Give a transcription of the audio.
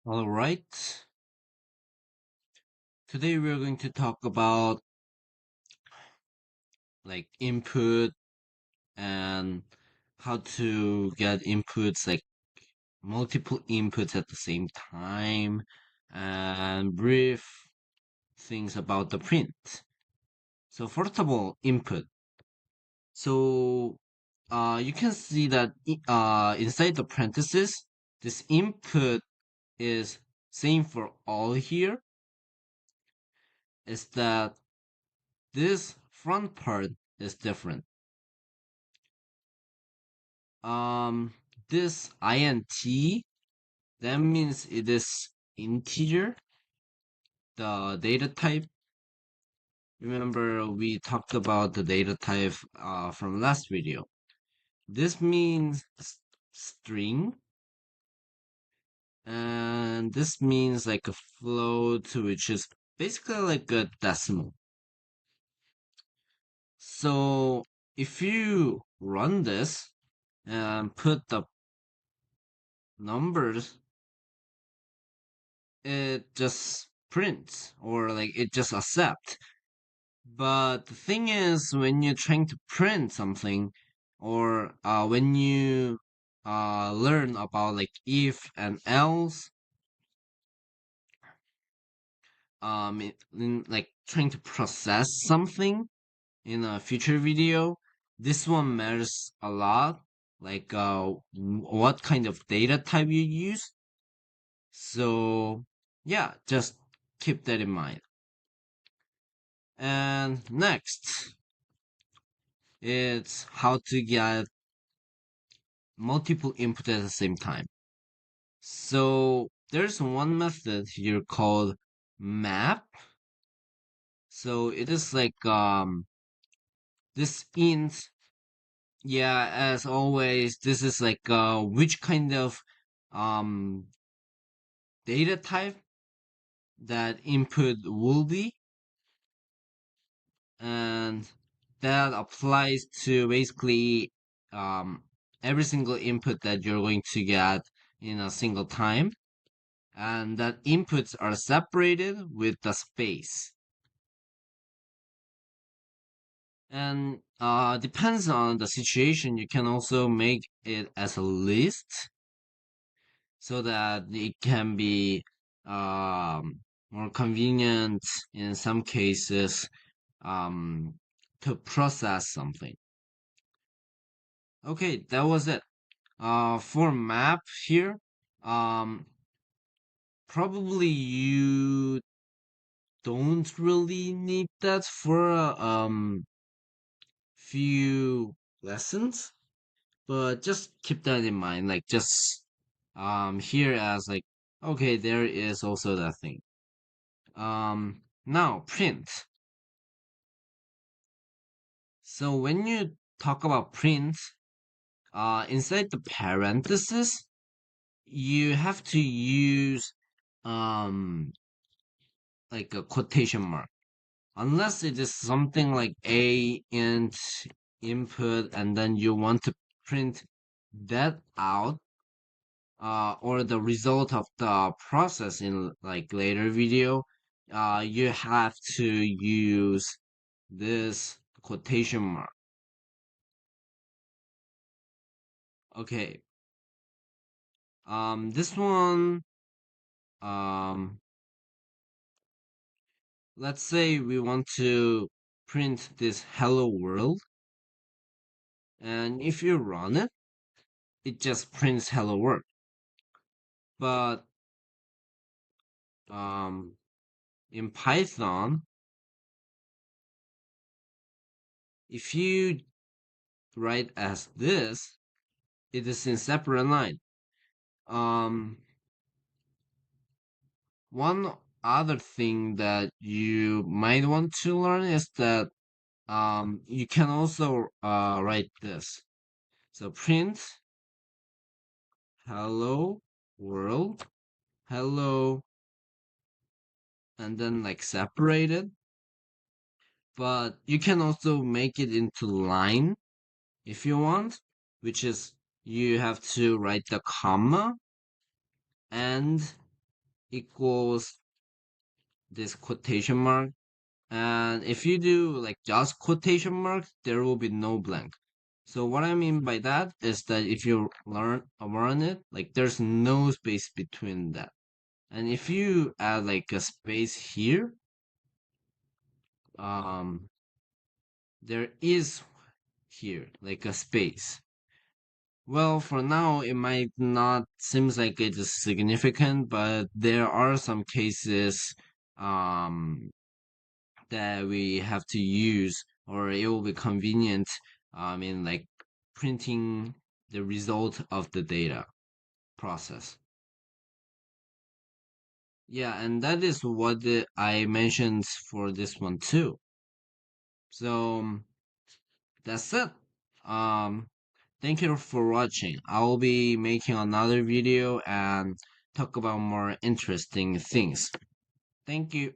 All right. Today we're going to talk about like input and how to get inputs, like multiple inputs at the same time, and brief things about the print. So first of all, input. So you can see that inside the parentheses, this input is same for all here. Is that this front part is different. Um, this int, that means it is integer, the data type. Remember, we talked about the data type from last video. This means string, and this means like a float, which is basically like a decimal. So if you run this and put the numbers, it just prints or like it just accepts. But the thing is, when you're trying to print something, or when you learn about like if and else, like trying to process something in a future video, this one matters a lot. Like what kind of data type you use. So yeah, just keep that in mind. And next, it's how to get multiple input at the same time. So there's one method here called map. So it is like this int, yeah, as always, this is like which kind of um data type that input will be, and that applies to basically um every single input that you're going to get in a single time, and that inputs are separated with the space. And depends on the situation, you can also make it as a list so that it can be more convenient in some cases um, to process something. Okay, that was it. For map here, um, probably you don't really need that for a few lessons, but just keep that in mind. Like just here as like, okay, there is also that thing. Now print. So when you talk about print, inside the parentheses, you have to use um like a quotation mark, unless it is something like a int input and then you want to print that out, or the result of the process in like later video, you have to use this quotation mark. Okay. This one, um, let's say we want to print this hello world, and if you run it, it just prints hello world. But um, in Python, if you write as this, it is in separate line. Um, One other thing that you might want to learn is that you can also write this. So print hello world, hello, and then like separate it. But you can also make it into line if you want, which is you have to write the comma and equals this quotation mark. And if you do like just quotation mark, there will be no blank. So what I mean by that is that if you run it, like there's no space between that. And if you add like a space here, um, there is here like a space. Well, for now, it might not seems like it is significant, but there are some cases um, that we have to use, or it will be convenient in like printing the result of the data process. Yeah, and that is what I mentioned for this one too. So that's it. Um, Thank you for watching. I will be making another video and talk about more interesting things. Thank you.